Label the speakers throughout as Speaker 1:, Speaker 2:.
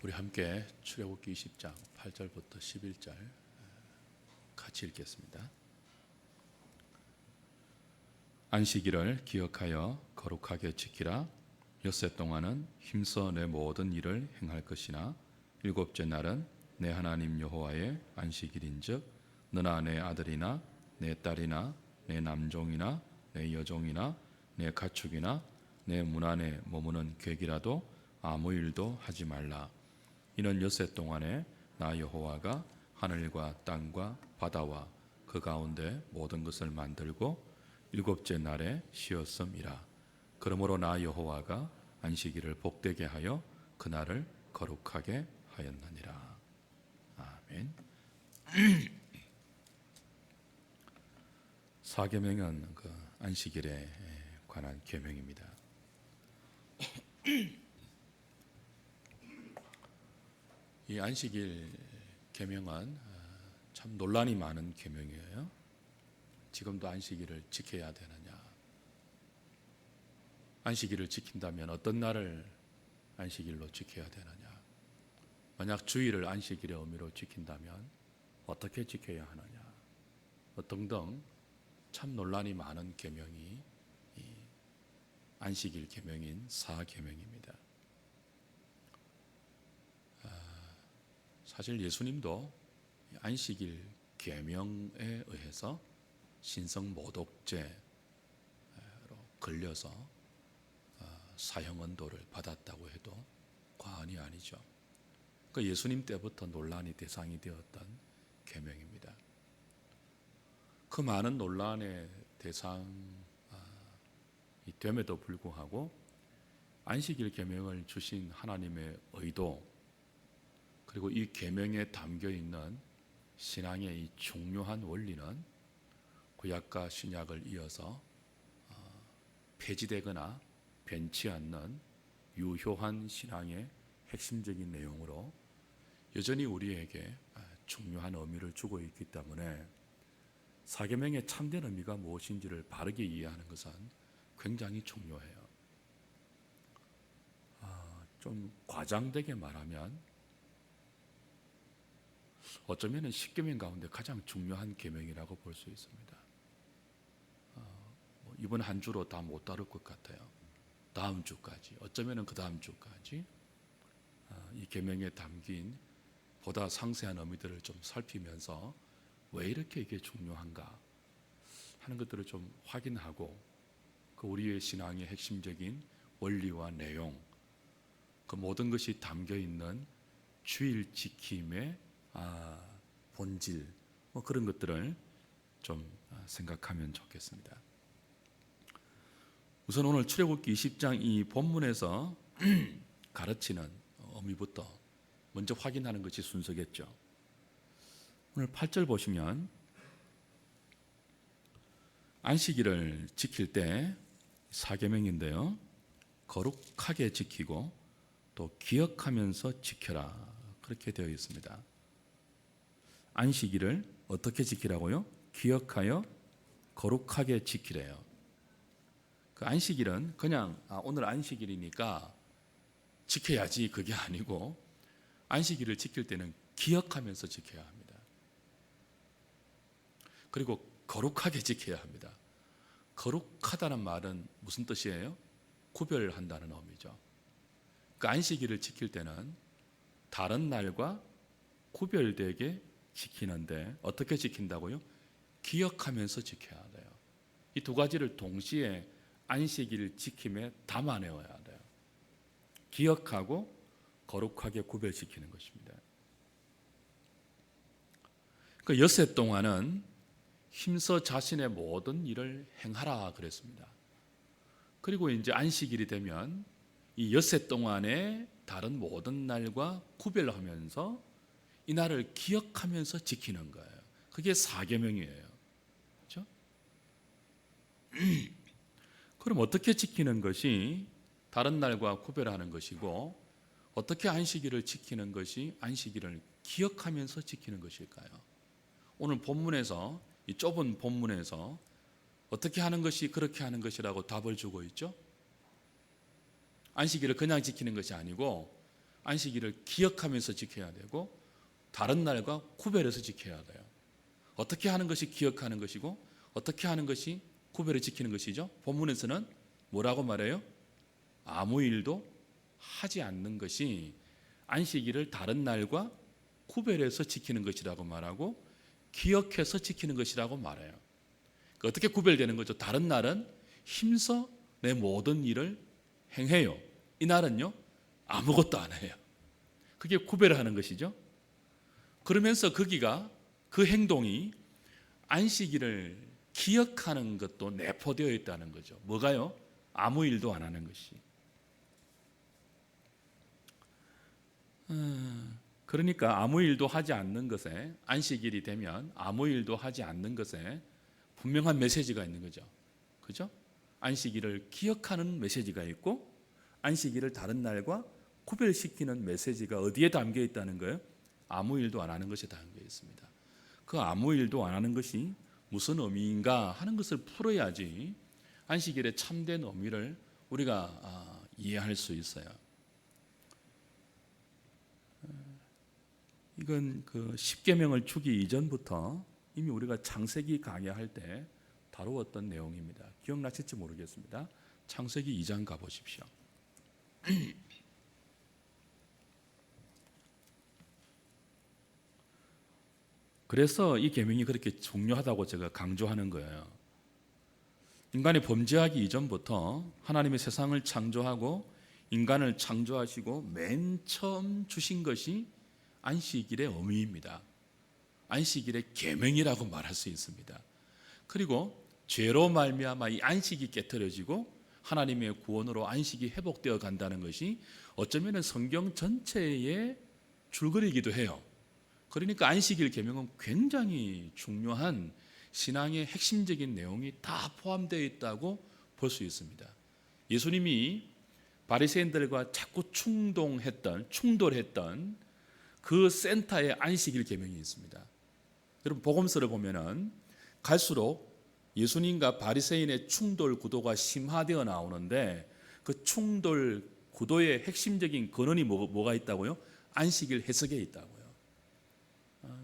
Speaker 1: 우리 함께 출애굽기 20장 8절부터 11절 같이 읽겠습니다. 안식일을 기억하여 거룩하게 지키라. 엿새 동안은 힘써 내 모든 일을 행할 것이나 일곱째 날은 내 하나님 여호와의 안식일인즉 너나 내 아들이나 내 딸이나 내 남종이나 내 여종이나 내 가축이나 내 문 안에 머무는 객이라도 아무 일도 하지 말라. 이는 엿새 동안에 나 여호와가 하늘과 땅과 바다와 그 가운데 모든 것을 만들고 일곱째 날에 쉬었음이라. 그러므로 나 여호와가 안식일을 복되게 하여 그날을 거룩하게 하였느니라. 아멘. 사계명은 그 안식일에 관한 계명입니다. 이 안식일 계명은 참 논란이 많은 계명이에요. 지금도 안식일을 지켜야 되느냐? 안식일을 지킨다면 어떤 날을 안식일로 지켜야 되느냐? 만약 주일을 안식일의 의미로 지킨다면 어떻게 지켜야 하느냐? 등등 참 논란이 많은 계명이 이 안식일 계명인 사계명입니다. 사실 예수님도 안식일 계명에 의해서 신성모독죄로 걸려서 사형언도를 받았다고 해도 과언이 아니죠. 그 예수님 때부터 논란이 대상이 되었던 계명입니다. 그 많은 논란의 대상이 됨에도 불구하고 안식일 계명을 주신 하나님의 의도, 그리고 이 계명에 담겨 있는 신앙의 이 중요한 원리는 구약과 신약을 이어서 폐지되거나 변치 않는 유효한 신앙의 핵심적인 내용으로 여전히 우리에게 중요한 의미를 주고 있기 때문에 사계명의 참된 의미가 무엇인지를 바르게 이해하는 것은 굉장히 중요해요. 좀 과장되게 말하면 어쩌면 10계명 가운데 가장 중요한 계명이라고 볼 수 있습니다. 이번 한 주로 다 못 다룰 것 같아요. 다음 주까지, 어쩌면 그 다음 주까지 이 계명에 담긴 보다 상세한 의미들을 좀 살피면서 왜 이렇게 이게 중요한가 하는 것들을 좀 확인하고 그 우리의 신앙의 핵심적인 원리와 내용, 그 모든 것이 담겨 있는 주일 지킴의 본질, 그런 것들을 좀 생각하면 좋겠습니다. 우선 오늘 출애굽기 20장 이 본문에서 가르치는 의미부터 먼저 확인하는 것이 순서겠죠. 오늘 8절 보시면 안식일을 지킬 때 사계명인데요, 거룩하게 지키고 또 기억하면서 지켜라, 그렇게 되어 있습니다. 안식일을 어떻게 지키라고요? 기억하여 거룩하게 지키래요. 그 안식일은 그냥 오늘 안식일이니까 지켜야지, 그게 아니고 안식일을 지킬 때는 기억하면서 지켜야 합니다. 그리고 거룩하게 지켜야 합니다. 거룩하다는 말은 무슨 뜻이에요? 구별한다는 의미죠. 그 안식일을 지킬 때는 다른 날과 구별되게 지키는데 어떻게 지킨다고요? 기억하면서 지켜야 돼요. 이 두 가지를 동시에 안식일 지킴에 담아내어야 돼요. 기억하고 거룩하게 구별시키는 것입니다. 그 엿새 동안은 힘써 자신의 모든 일을 행하라 그랬습니다. 그리고 이제 안식일이 되면 이 엿새 동안에 다른 모든 날과 구별하면서 이 날을 기억하면서 지키는 거예요. 그게 사계명이에요. 그렇죠? 그럼 어떻게 지키는 것이 다른 날과 구별하는 것이고, 어떻게 안식일을 지키는 것이 안식일을 기억하면서 지키는 것일까요? 오늘 본문에서, 이 좁은 본문에서 어떻게 하는 것이 그렇게 하는 것이라고 답을 주고 있죠. 안식일을 그냥 지키는 것이 아니고 안식일을 기억하면서 지켜야 되고 다른 날과 구별해서 지켜야 돼요. 어떻게 하는 것이 기억하는 것이고 어떻게 하는 것이 구별해 지키는 것이죠? 본문에서는 뭐라고 말해요? 아무 일도 하지 않는 것이 안식일을 다른 날과 구별해서 지키는 것이라고 말하고 기억해서 지키는 것이라고 말해요. 어떻게 구별되는 거죠? 다른 날은 힘써 내 모든 일을 행해요. 이 날은요 아무것도 안 해요. 그게 구별하는 것이죠. 그러면서 거기가 그 행동이 안식일을 기억하는 것도 내포되어 있다는 거죠. 뭐가요? 아무 일도 안 하는 것이. 그러니까 아무 일도 하지 않는 것에, 안식일이 되면 아무 일도 하지 않는 것에 분명한 메시지가 있는 거죠. 그죠? 안식일을 기억하는 메시지가 있고 안식일을 다른 날과 구별시키는 메시지가 어디에 담겨 있다는 거예요? 아무 일도 안 하는 것에 담겨 있습니다. 그 아무 일도 안 하는 것이 무슨 의미인가 하는 것을 풀어야지 안식일의 참된 의미를 우리가 이해할 수 있어요. 이건 그 십계명을 주기 이전부터 이미 우리가 창세기 강의할 때 다루었던 내용입니다. 기억나실지 모르겠습니다. 창세기 2장 가보십시오. 그래서 이 계명이 그렇게 중요하다고 제가 강조하는 거예요. 인간이 범죄하기 이전부터 하나님의 세상을 창조하고 인간을 창조하시고 맨 처음 주신 것이 안식일의 의미입니다. 안식일의 계명이라고 말할 수 있습니다. 그리고 죄로 말미암아 이 안식이 깨트려지고 하나님의 구원으로 안식이 회복되어 간다는 것이 어쩌면 성경 전체의 줄거리이기도 해요. 그러니까 안식일 계명은 굉장히 중요한 신앙의 핵심적인 내용이 다 포함되어 있다고 볼 수 있습니다. 예수님이 바리새인들과 자꾸 충돌했던 그 센터에 안식일 계명이 있습니다. 여러분 복음서를 보면은 갈수록 예수님과 바리새인의 충돌 구도가 심화되어 나오는데 그 충돌 구도의 핵심적인 근원이 뭐가 있다고요? 안식일 해석에 있다고요.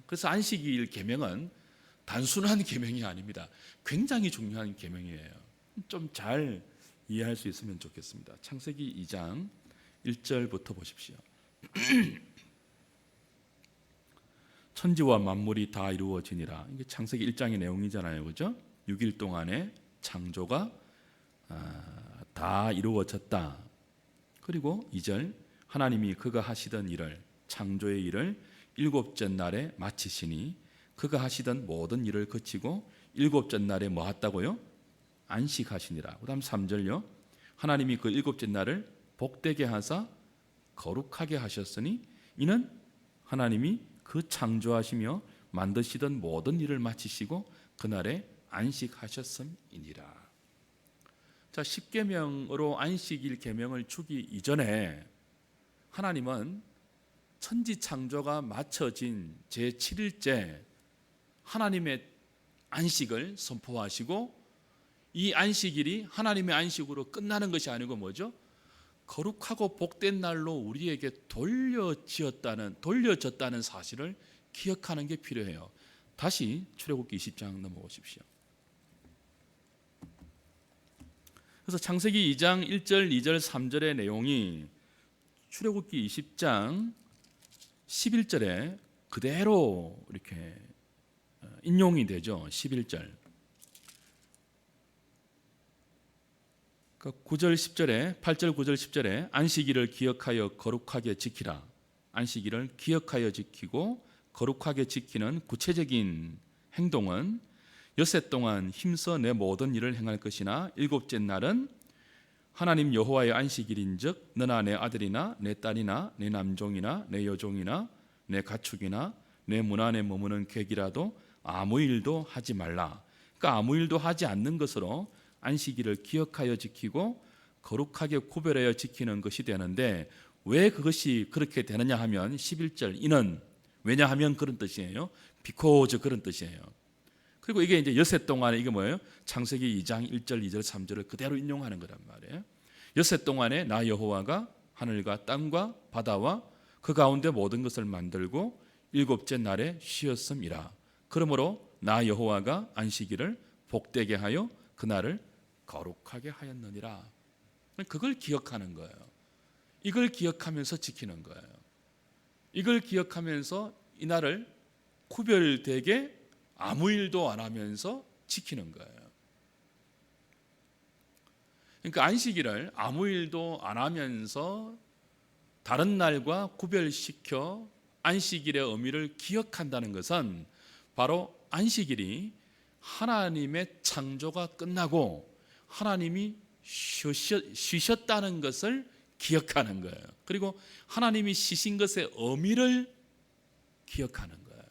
Speaker 1: 그래서 안식일 계명은 단순한 계명이 아닙니다. 굉장히 중요한 계명이에요. 좀 잘 이해할 수 있으면 좋겠습니다. 창세기 2장 1절부터 보십시오. 천지와 만물이 다 이루어지니라. 이게 창세기 1장의 내용이잖아요. 그죠? 6일 동안에 창조가 다 이루어졌다. 그리고 2절 하나님이 그가 하시던 일을 창조의 일을 일곱째 날에 마치시니 그가 하시던 모든 일을 그치고 일곱째 날에 뭐 했다고요? 안식하시니라. 그 다음 3절요. 하나님이 그 일곱째 날을 복되게 하사 거룩하게 하셨으니 이는 하나님이 그 창조하시며 만드시던 모든 일을 마치시고 그날에 안식하셨음이니라. 자, 십계명으로 안식일 계명을 주기 이전에 하나님은 천지 창조가 마쳐진 제7일째 하나님의 안식을 선포하시고 이 안식일이 하나님의 안식으로 끝나는 것이 아니고 뭐죠? 거룩하고 복된 날로 우리에게 돌려졌다는 사실을 기억하는 게 필요해요. 다시 출애굽기 20장 넘어오십시오. 그래서 창세기 2장 1절, 2절, 3절의 내용이 출애굽기 20장 11절에 그대로 이렇게 인용이 되죠. 11절. 9절 10절에 8절 9절 10절에 안식일을 기억하여 거룩하게 지키라. 안식일을 기억하여 지키고 거룩하게 지키는 구체적인 행동은 엿새 동안 힘써 내 모든 일을 행할 것이나 일곱째 날은 하나님 여호와의 안식일인즉 너나 내 아들이나 내 딸이나 내 남종이나 내 여종이나 내 가축이나 내 문 안에 머무는 객이라도 아무 일도 하지 말라. 그러니까 아무 일도 하지 않는 것으로 안식일을 기억하여 지키고 거룩하게 구별하여 지키는 것이 되는데 왜 그것이 그렇게 되느냐 하면 11절 이는 왜냐하면 그런 뜻이에요. because 그런 뜻이에요. 그리고 이게 이제 엿새 동안에 이게 뭐예요? 창세기 2장 1절, 2절, 3절을 그대로 인용하는 거란 말이에요. 엿새 동안에 나 여호와가 하늘과 땅과 바다와 그 가운데 모든 것을 만들고 일곱째 날에 쉬었음이라. 그러므로 나 여호와가 안식일을 복되게 하여 그날을 거룩하게 하였느니라. 그걸 기억하는 거예요. 이걸 기억하면서 지키는 거예요. 이걸 기억하면서 이날을 구별되게 아무 일도 안 하면서 지키는 거예요. 그러니까 안식일을 아무 일도 안 하면서 다른 날과 구별시켜 안식일의 의미를 기억한다는 것은 바로 안식일이 하나님의 창조가 끝나고 하나님이 쉬셨다는 것을 기억하는 거예요. 그리고 하나님이 쉬신 것의 의미를 기억하는 거예요.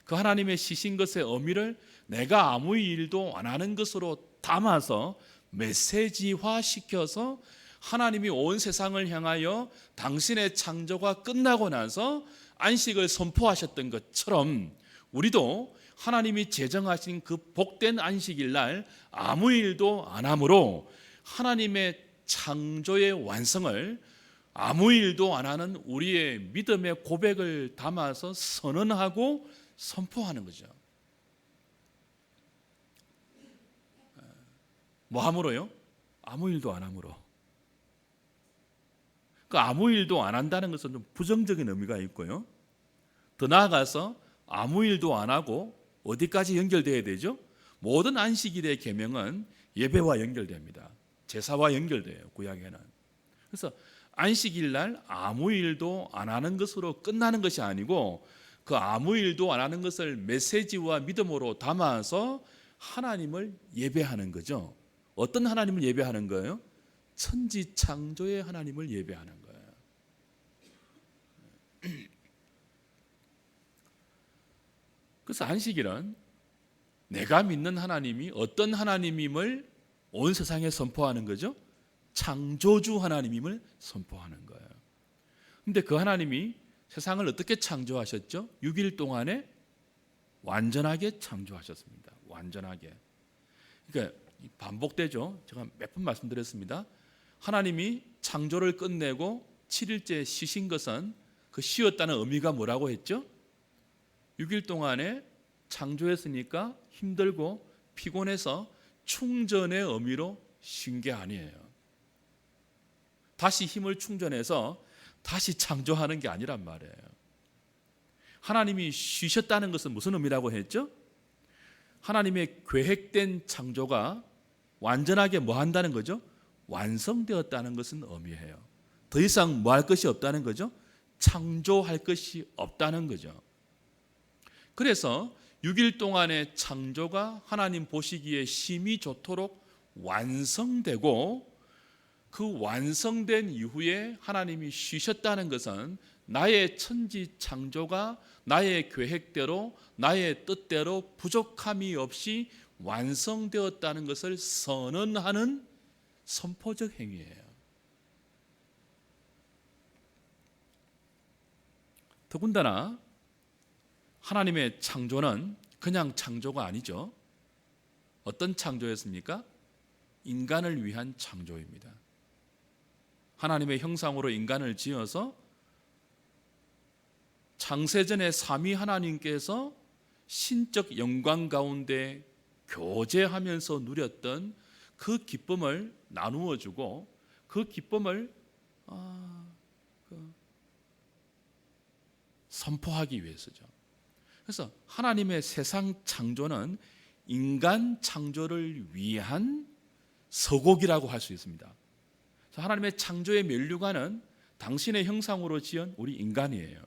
Speaker 1: 그 하나님의 쉬신 것의 의미를 내가 아무 일도 안 하는 것으로 담아서 메시지화 시켜서 하나님이 온 세상을 향하여 당신의 창조가 끝나고 나서 안식을 선포하셨던 것처럼 우리도 하나님이 제정하신 그 복된 안식일 날 아무 일도 안 함으로 하나님의 창조의 완성을 아무 일도 안 하는 우리의 믿음의 고백을 담아서 선언하고 선포하는 거죠. 뭐 함으로요? 아무 일도 안 함으로. 그 아무 일도 안 한다는 것은 좀 부정적인 의미가 있고요. 더 나아가서 아무 일도 안 하고 어디까지 연결돼야 되죠? 모든 안식일의 계명은 예배와 연결됩니다. 제사와 연결돼요, 구약에는. 그래서 안식일 날 아무 일도 안 하는 것으로 끝나는 것이 아니고 그 아무 일도 안 하는 것을 메시지와 믿음으로 담아서 하나님을 예배하는 거죠. 어떤 하나님을 예배하는 거예요? 천지 창조의 하나님을 예배하는 거예요. 그래서 안식일은 내가 믿는 하나님이 어떤 하나님임을 온 세상에 선포하는 거죠. 창조주 하나님임을 선포하는 거예요. 근데 그 하나님이 세상을 어떻게 창조하셨죠? 6일 동안에 완전하게 창조하셨습니다. 완전하게. 그러니까 반복되죠. 제가 몇 번 말씀드렸습니다. 하나님이 창조를 끝내고 7일째 쉬신 것은 그 쉬었다는 의미가 뭐라고 했죠? 6일 동안에 창조했으니까 힘들고 피곤해서 충전의 의미로 쉰 게 아니에요. 다시 힘을 충전해서 다시 창조하는 게 아니란 말이에요. 하나님이 쉬셨다는 것은 무슨 의미라고 했죠? 하나님의 계획된 창조가 완전하게 뭐 한다는 거죠? 완성되었다는 것은 의미해요. 더 이상 뭐 할 것이 없다는 거죠? 창조할 것이 없다는 거죠. 그래서 6일 동안의 창조가 하나님 보시기에 심히 좋도록 완성되고 그 완성된 이후에 하나님이 쉬셨다는 것은 나의 천지 창조가 나의 계획대로 나의 뜻대로 부족함이 없이 완성되었다는 것을 선언하는 선포적 행위예요. 더군다나 하나님의 창조는 그냥 창조가 아니죠. 어떤 창조였습니까? 인간을 위한 창조입니다. 하나님의 형상으로 인간을 지어서 창세전에 삼위 하나님께서 신적 영광 가운데 교제하면서 누렸던 그 기쁨을 나누어 주고 그 기쁨을 선포하기 위해서죠. 그래서 하나님의 세상 창조는 인간 창조를 위한 서곡이라고 할 수 있습니다. 하나님의 창조의 면류관은 당신의 형상으로 지은 우리 인간이에요.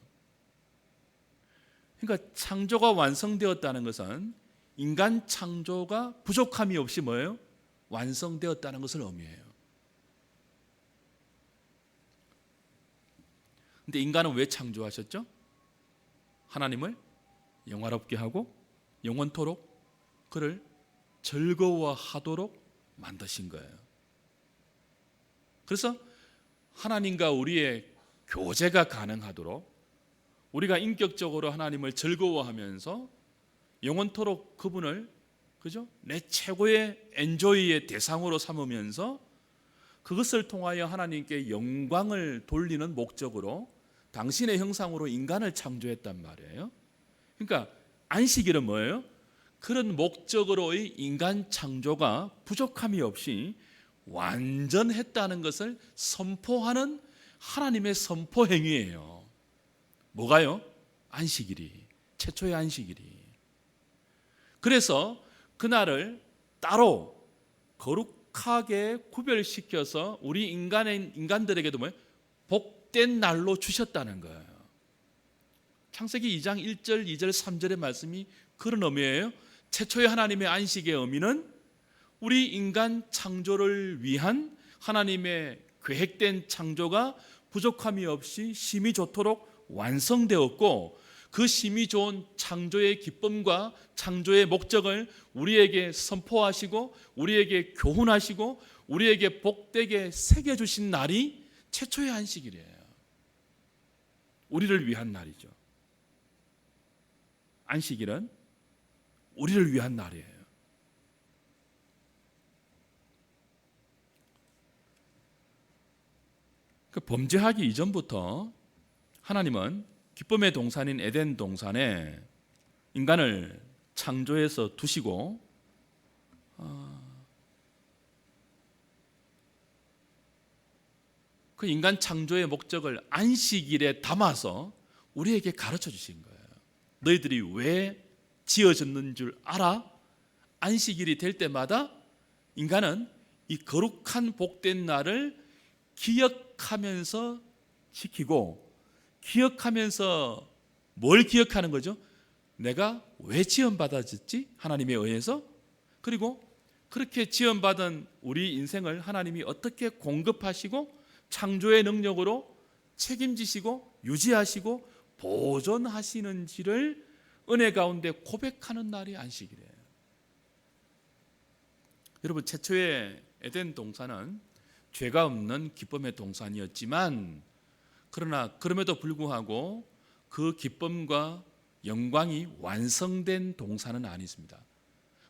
Speaker 1: 그러니까 창조가 완성되었다는 것은 인간 창조가 부족함이 없이 뭐예요? 완성되었다는 것을 의미해요. 근데 인간은 왜 창조하셨죠? 하나님을 영화롭게 하고 영원토록 그를 즐거워하도록 만드신 거예요. 그래서 하나님과 우리의 교제가 가능하도록 우리가 인격적으로 하나님을 즐거워하면서 영원토록 그분을 그죠? 내 최고의 엔조이의 대상으로 삼으면서 그 그것을 통하여 하나님께 영광을 돌리는 목적으로 당신의 형상으로 인간을 창조했단 말이에요. 그러니까 안식일은 뭐예요? 그런 목적으로의 인간 창조가 부족함이 없이 완전했다는 것을 선포하는 하나님의 선포 행위예요. 뭐가요? 안식일이, 최초의 안식일이. 그래서 그날을 따로 거룩하게 구별시켜서 우리 인간들에게도 뭐예요? 복된 날로 주셨다는 거예요. 창세기 2장 1절, 2절, 3절의 말씀이 그런 의미예요. 최초의 하나님의 안식의 의미는 우리 인간 창조를 위한 하나님의 계획된 창조가 부족함이 없이 심히 좋도록 완성되었고, 그 심히 좋은 창조의 기쁨과 창조의 목적을 우리에게 선포하시고 우리에게 교훈하시고 우리에게 복되게 새겨주신 날이 최초의 안식일이에요. 우리를 위한 날이죠. 안식일은 우리를 위한 날이에요. 그 범죄하기 이전부터 하나님은 기쁨의 동산인 에덴 동산에 인간을 창조해서 두시고 그 인간 창조의 목적을 안식일에 담아서 우리에게 가르쳐 주신 거예요. 너희들이 왜 지어졌는 줄 알아? 안식일이 될 때마다 인간은 이 거룩한 복된 날을 기억하면서 지키고, 기억하면서 뭘 기억하는 거죠? 내가 왜 지원받아졌지? 하나님에 의해서. 그리고 그렇게 지원받은 우리 인생을 하나님이 어떻게 공급하시고 창조의 능력으로 책임지시고 유지하시고 보존하시는지를 은혜 가운데 고백하는 날이 안식일이에요. 여러분, 최초의 에덴 동산은 죄가 없는 기쁨의 동산이었지만, 그러나 그럼에도 불구하고 그 기쁨과 영광이 완성된 동산은 아니었습니다.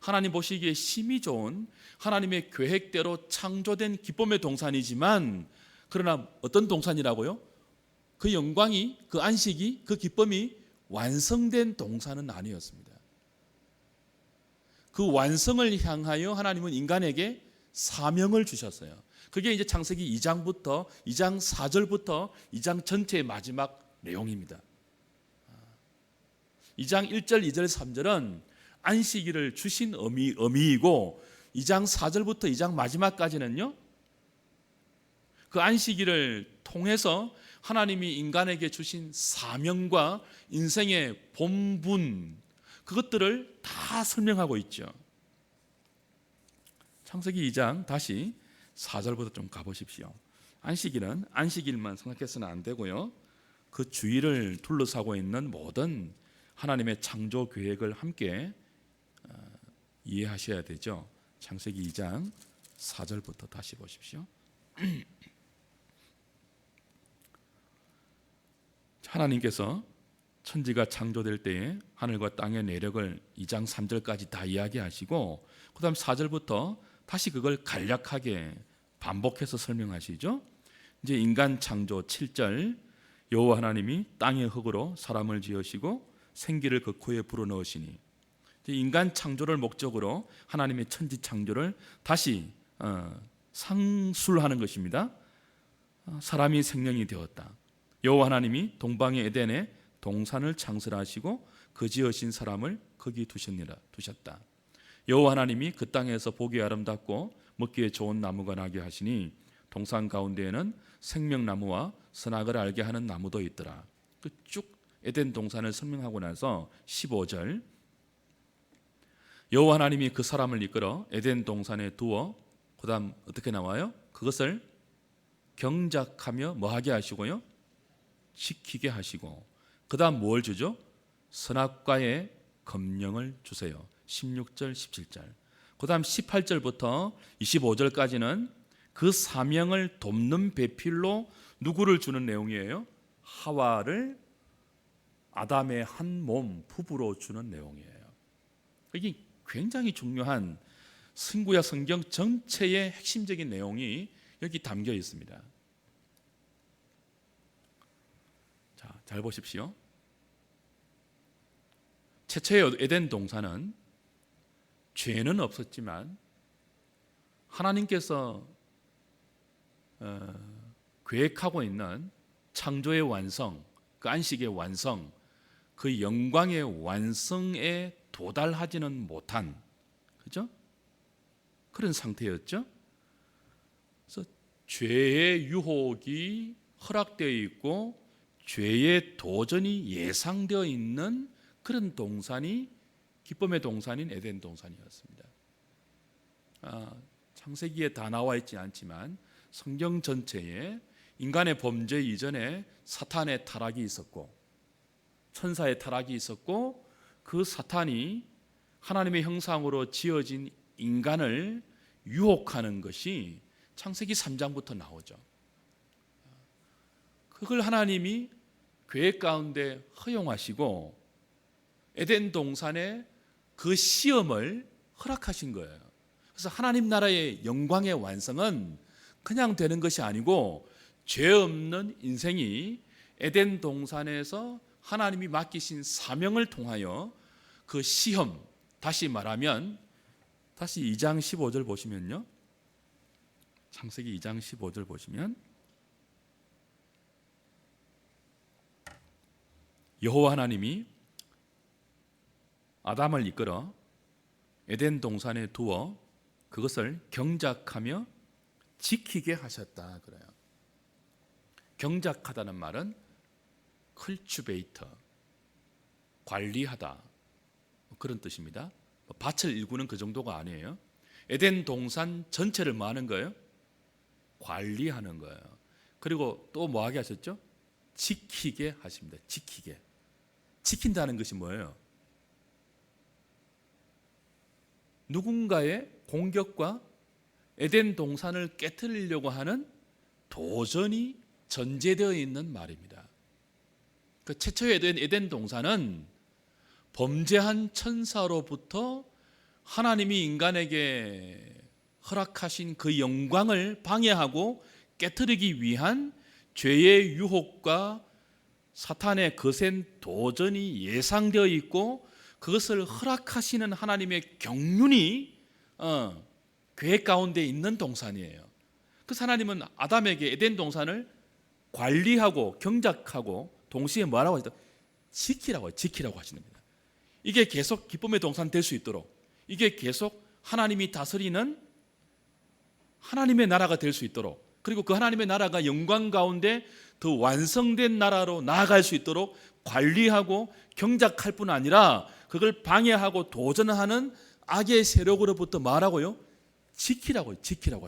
Speaker 1: 하나님 보시기에 심히 좋은 하나님의 계획대로 창조된 기쁨의 동산이지만, 그러나 어떤 동산이라고요? 그 영광이, 그 안식이, 그 기쁨이 완성된 동산은 아니었습니다. 그 완성을 향하여 하나님은 인간에게 사명을 주셨어요. 그게 이제 창세기 2장부터 2장 4절부터 2장 전체의 마지막 내용입니다. 2장 1절, 2절, 3절은 안식일을 주신 의미이고, 2장 4절부터 2장 마지막까지는요, 그 안식일을 통해서 하나님이 인간에게 주신 사명과 인생의 본분, 그것들을 다 설명하고 있죠. 창세기 2장 다시 4절부터 좀 가보십시오. 안식일은 안식일만 생각해서는 안 되고요, 그 주위를 둘러싸고 있는 모든 하나님의 창조 계획을 함께 이해하셔야 되죠. 창세기 2장 4절부터 다시 보십시오. 하나님께서 천지가 창조될 때에 하늘과 땅의 내력을 2장 3절까지 다 이야기하시고, 그 다음 4절부터 다시 그걸 간략하게 반복해서 설명하시죠. 이제 인간 창조 7절, 여호와 하나님이 땅의 흙으로 사람을 지으시고 생기를 그 코에 불어넣으시니, 인간 창조를 목적으로 하나님의 천지 창조를 다시 상술하는 것입니다. 사람이 생명이 되었다. 여호와 하나님이 동방의 에덴에 동산을 창설하시고 그 지으신 사람을 거기 두셨다. 여호와 하나님이 그 땅에서 보기 아름답고 먹기에 좋은 나무가 나게 하시니 동산 가운데에는 생명나무와 선악을 알게 하는 나무도 있더라. 쭉 에덴 동산을 설명하고 나서 15절, 여호와 하나님이 그 사람을 이끌어 에덴 동산에 두어, 그 다음 어떻게 나와요? 그것을 경작하며 뭐하게 하시고요? 지키게 하시고, 그 다음 뭘 주죠? 선악과의 검령을 주세요. 16절 17절. 그 다음 18절부터 25절까지는 그 사명을 돕는 배필로 누구를 주는 내용이에요? 하와를 아담의 한 몸 부부로 주는 내용이에요. 이게 굉장히 중요한 신구약 성경 전체의 핵심적인 내용이 여기 담겨 있습니다. 자, 잘 보십시오. 최초의 에덴 동산은 죄는 없었지만 하나님께서 계획하고 있는 창조의 완성, 그 안식의 완성, 그 영광의 완성에 도달하지는 못한, 그죠? 그런 상태였죠. 그래서 죄의 유혹이 허락되어 있고 죄의 도전이 예상되어 있는 그런 동산이 기쁨의 동산인 에덴 동산이었습니다. 창세기에 다 나와 있지 않지만 성경 전체에 인간의 범죄 이전에 사탄의 타락이 있었고 천사의 타락이 있었고 그 사탄이 하나님의 형상으로 지어진 인간을 유혹하는 것이 창세기 3장부터 나오죠. 그걸 하나님이 계획 가운데 허용하시고 에덴 동산에 그 시험을 허락하신 거예요. 그래서 하나님 나라의 영광의 완성은 그냥 되는 것이 아니고 죄 없는 인생이 에덴 동산에서 하나님이 맡기신 사명을 통하여 그 시험, 다시 말하면 다시 2장 15절 보시면요, 창세기 2장 15절 보시면 여호와 하나님이 아담을 이끌어 에덴 동산에 두어 그것을 경작하며 지키게 하셨다 그래요. 경작하다는 말은 컬추베이터, 관리하다, 그런 뜻입니다. 밭을 일구는 그 정도가 아니에요. 에덴 동산 전체를 뭐 하는 거예요? 관리하는 거예요. 그리고 또 뭐 하게 하셨죠? 지키게 하십니다. 지키게. 지킨다는 것이 뭐예요? 누군가의 공격과 에덴 동산을 깨트리려고 하는 도전이 전제되어 있는 말입니다. 그 최초의 에덴 동산은 범죄한 천사로부터 하나님이 인간에게 허락하신 그 영광을 방해하고 깨트리기 위한 죄의 유혹과 사탄의 거센 도전이 예상되어 있고 그것을 허락하시는 하나님의 경륜이 계획 가운데 있는 동산이에요. 그래서 하나님은 아담에게 에덴 동산을 관리하고 경작하고 동시에 뭐라고 하시죠? 지키라고 하시는 겁니다. 이게 계속 기쁨의 동산 될 수 있도록, 이게 계속 하나님이 다스리는 하나님의 나라가 될 수 있도록, 그리고 그 하나님의 나라가 영광 가운데 더 완성된 나라로 나아갈 수 있도록 관리하고 경작할 뿐 아니라 그걸 방해하고 도전하는 악의 세력으로부터 말하고요, 지키라고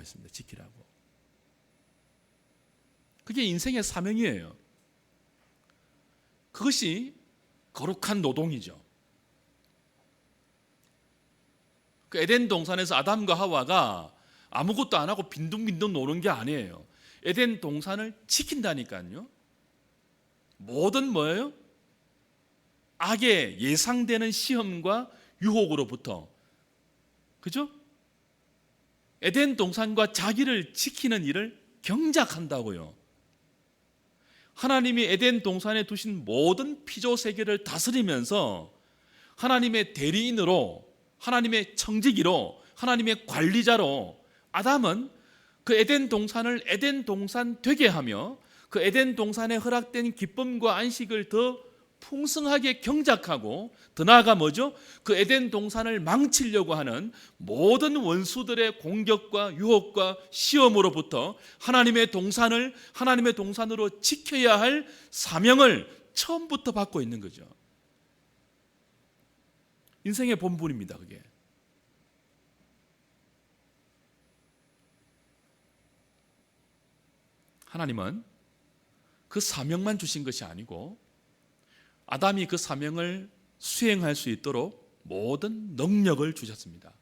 Speaker 1: 했습니다. 지키라고. 그게 인생의 사명이에요. 그것이 거룩한 노동이죠. 그 에덴 동산에서 아담과 하와가 아무것도 안 하고 빈둥빈둥 노는 게 아니에요. 에덴 동산을 지킨다니까요. 모든 뭐예요? 악의 예상되는 시험과 유혹으로부터, 그죠? 에덴 동산과 자기를 지키는 일을 경작한다고요. 하나님이 에덴 동산에 두신 모든 피조 세계를 다스리면서 하나님의 대리인으로, 하나님의 청지기로, 하나님의 관리자로 아담은 그 에덴 동산을 에덴 동산 되게 하며 그 에덴 동산에 허락된 기쁨과 안식을 더 풍성하게 경작하고, 더 나아가 뭐죠? 그 에덴 동산을 망치려고 하는 모든 원수들의 공격과 유혹과 시험으로부터 하나님의 동산으로 지켜야 할 사명을 처음부터 받고 있는 거죠. 인생의 본분입니다, 그게. 하나님은 그 사명만 주신 것이 아니고 아담이 그 사명을 수행할 수 있도록 모든 능력을 주셨습니다.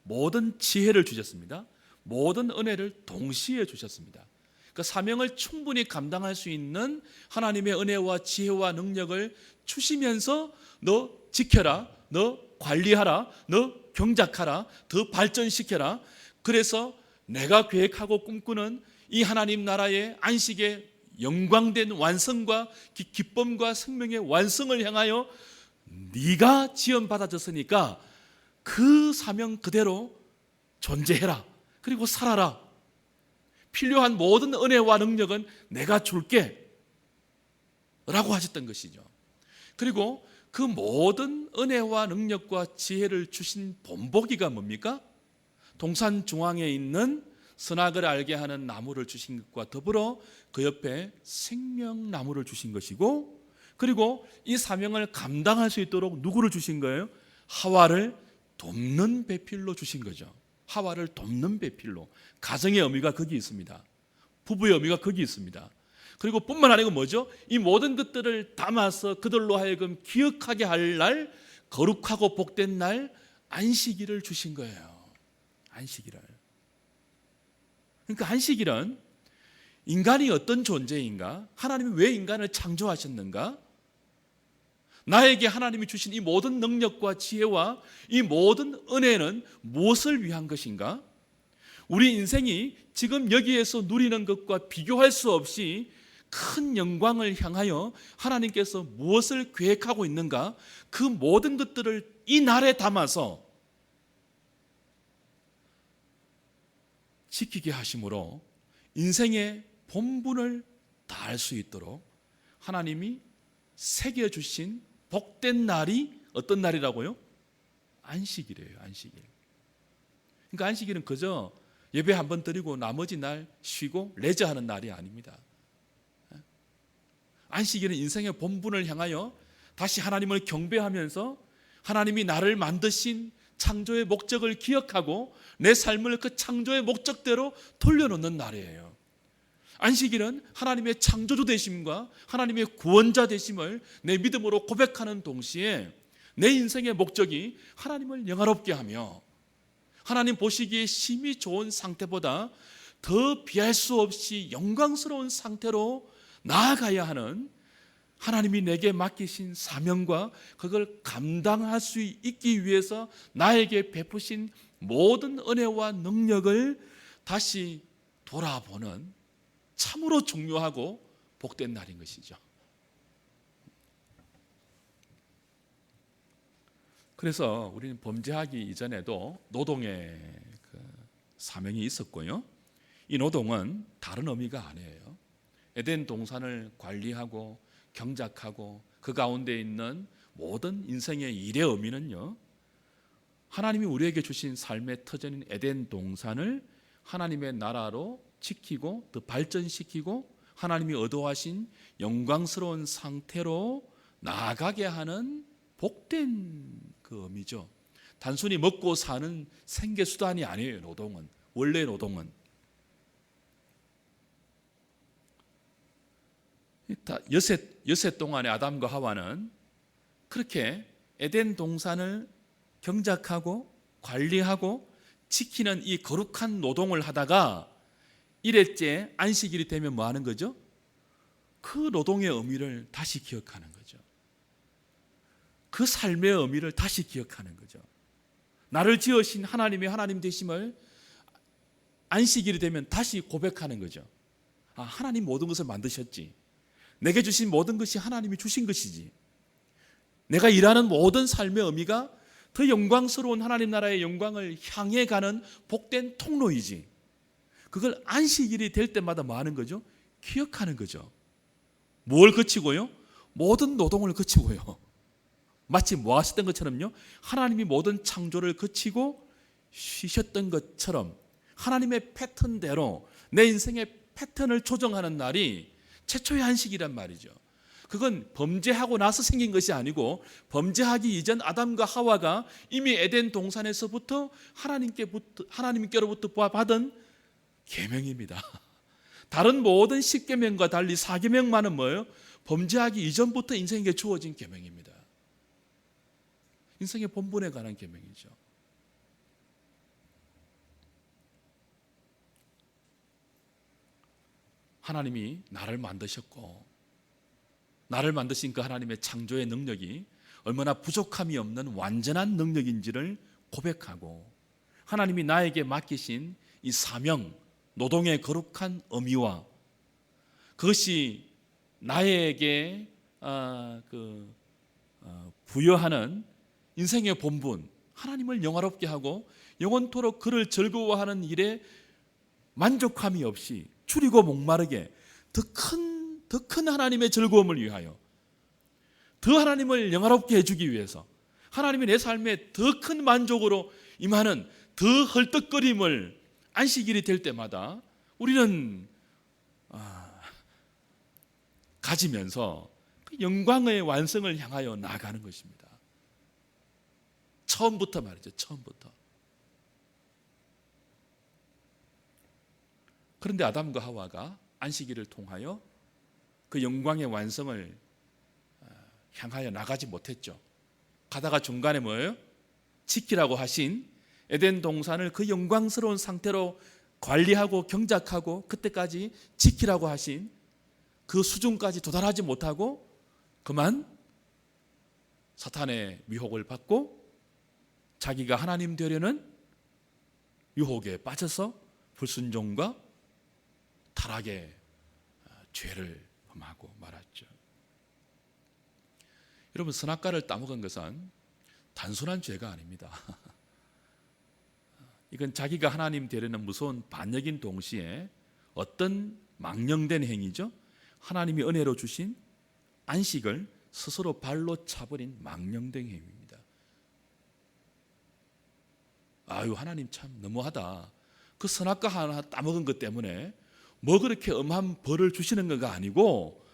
Speaker 1: 모든 지혜를 주셨습니다. 모든 은혜를 동시에 주셨습니다. 그 사명을 충분히 감당할 수 있는 하나님의 은혜와 지혜와 능력을 주시면서 너 지켜라, 너 관리하라, 너 경작하라, 더 발전시켜라. 그래서 내가 계획하고 꿈꾸는 이 하나님 나라의 안식의 영광된 완성과 기쁨과 생명의 완성을 향하여 네가 지원받아졌으니까 그 사명 그대로 존재해라. 그리고 살아라. 필요한 모든 은혜와 능력은 내가 줄게 라고 하셨던 것이죠. 그리고 그 모든 은혜와 능력과 지혜를 주신 본보기가 뭡니까? 동산 중앙에 있는 선악을 알게 하는 나무를 주신 것과 더불어 그 옆에 생명나무를 주신 것이고, 그리고 이 사명을 감당할 수 있도록 누구를 주신 거예요? 하와를 돕는 배필로 주신 거죠. 하와를 돕는 배필로. 가정의 의미가 거기 있습니다. 부부의 의미가 거기 있습니다. 그리고 뿐만 아니고 뭐죠? 이 모든 것들을 담아서 그들로 하여금 기억하게 할 날, 거룩하고 복된 날, 안식일을 주신 거예요. 안식일을. 그러니까 안식일은 인간이 어떤 존재인가? 하나님이 왜 인간을 창조하셨는가? 나에게 하나님이 주신 이 모든 능력과 지혜와 이 모든 은혜는 무엇을 위한 것인가? 우리 인생이 지금 여기에서 누리는 것과 비교할 수 없이 큰 영광을 향하여 하나님께서 무엇을 계획하고 있는가? 그 모든 것들을 이 날에 담아서 지키게 하심으로 인생의 본분을 다할 수 있도록 하나님이 새겨주신 복된 날이 어떤 날이라고요? 안식일이에요. 안식일. 그러니까 안식일은 그저 예배 한번 드리고 나머지 날 쉬고 레저하는 날이 아닙니다. 안식일은 인생의 본분을 향하여 다시 하나님을 경배하면서 하나님이 나를 만드신 창조의 목적을 기억하고 내 삶을 그 창조의 목적대로 돌려놓는 날이에요. 안식일은 하나님의 창조주 되심과 하나님의 구원자 되심을 내 믿음으로 고백하는 동시에 내 인생의 목적이 하나님을 영화롭게 하며 하나님 보시기에 심히 좋은 상태보다 더 비할 수 없이 영광스러운 상태로 나아가야 하는 하나님이 내게 맡기신 사명과 그걸 감당할 수 있기 위해서 나에게 베푸신 모든 은혜와 능력을 다시 돌아보는 참으로 중요하고 복된 날인 것이죠. 그래서 우리는 범죄하기 이전에도 노동의 사명이 있었고요. 이 노동은 다른 의미가 아니에요. 에덴 동산을 관리하고 경작하고 그 가운데 있는 모든 인생의 일의 의미는요, 하나님이 우리에게 주신 삶의 터전인 에덴 동산을 하나님의 나라로 지키고 더 발전시키고 하나님이 의도하신 영광스러운 상태로 나아가게 하는 복된 그 의미죠. 단순히 먹고 사는 생계수단이 아니에요. 노동은, 원래 노동은. 여섯 동안의 아담과 하와는 그렇게 에덴 동산을 경작하고 관리하고 지키는 이 거룩한 노동을 하다가 일회째 안식일이 되면 뭐 하는 거죠? 그 노동의 의미를 다시 기억하는 거죠. 그 삶의 의미를 다시 기억하는 거죠. 나를 지으신 하나님의 하나님 되심을 안식일이 되면 다시 고백하는 거죠. 아, 하나님 모든 것을 만드셨지. 내게 주신 모든 것이 하나님이 주신 것이지. 내가 일하는 모든 삶의 의미가 더 영광스러운 하나님 나라의 영광을 향해 가는 복된 통로이지. 그걸 안식일이 될 때마다 뭐 하는 거죠? 기억하는 거죠. 뭘 거치고요? 모든 노동을 거치고요. 마치 뭐 하셨던 것처럼요, 하나님이 모든 창조를 거치고 쉬셨던 것처럼 하나님의 패턴대로 내 인생의 패턴을 조정하는 날이 최초의 안식이란 말이죠. 그건 범죄하고 나서 생긴 것이 아니고 범죄하기 이전 아담과 하와가 이미 에덴 동산에서부터 하나님께로부터 받은 계명입니다. 다른 모든 10계명과 달리 4계명만은 뭐예요? 범죄하기 이전부터 인생에게 주어진 계명입니다. 인생의 본분에 관한 계명이죠. 하나님이 나를 만드셨고 나를 만드신 그 하나님의 창조의 능력이 얼마나 부족함이 없는 완전한 능력인지를 고백하고 하나님이 나에게 맡기신 이 사명, 노동의 거룩한 의미와 그것이 나에게 부여하는 인생의 본분, 하나님을 영화롭게 하고 영원토록 그를 즐거워하는 일에 만족함이 없이 줄이고 목마르게 더 큰 하나님의 즐거움을 위하여, 더 하나님을 영화롭게 해주기 위해서, 하나님이 내 삶에 더 큰 만족으로 임하는 더 헐떡거림을 안식일이 될 때마다 우리는 가지면서 그 영광의 완성을 향하여 나아가는 것입니다. 처음부터 말이죠. 처음부터. 그런데 아담과 하와가 안식일을 통하여 그 영광의 완성을 향하여 나가지 못했죠. 가다가 중간에 뭐예요? 지키라고 하신 에덴 동산을 그 영광스러운 상태로 관리하고 경작하고 그때까지 지키라고 하신 그 수준까지 도달하지 못하고 그만 사탄의 미혹을 받고 자기가 하나님 되려는 유혹에 빠져서 불순종과 타락의 죄를 범하고 말았죠. 여러분, 선악과를 따먹은 것은 단순한 죄가 아닙니다. 이건 자기가 하나님 되려는 무서운 반역인 동시에 어떤 망령된 행위죠. 하나님이 은혜로 주신 안식을 스스로 발로 차버린 망령된 행위입니다. 아유, 하나님 참 너무하다. 그 선악과 하나 따먹은 것 때문에 뭐 그렇게 엄한 벌을 주시는 것가 아니고,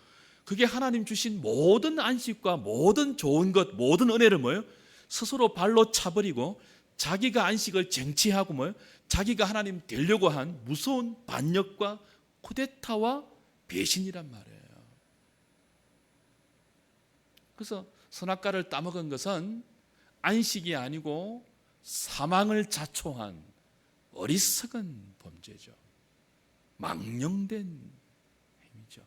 Speaker 1: 그게 하나님 주신 모든 안식과 모든 좋은 것, 모든 은혜를 뭐예요? 스스로 발로 차버리고 자기가 안식을 쟁취하고 뭐예요? 자기가 하나님 되려고 한 무서운 반역과 쿠데타와 배신이란 말이에요. 그래서 선악과를 따먹은 것은 안식이 아니고 사망을 자초한 어리석은 범죄죠. 망령된 행위죠.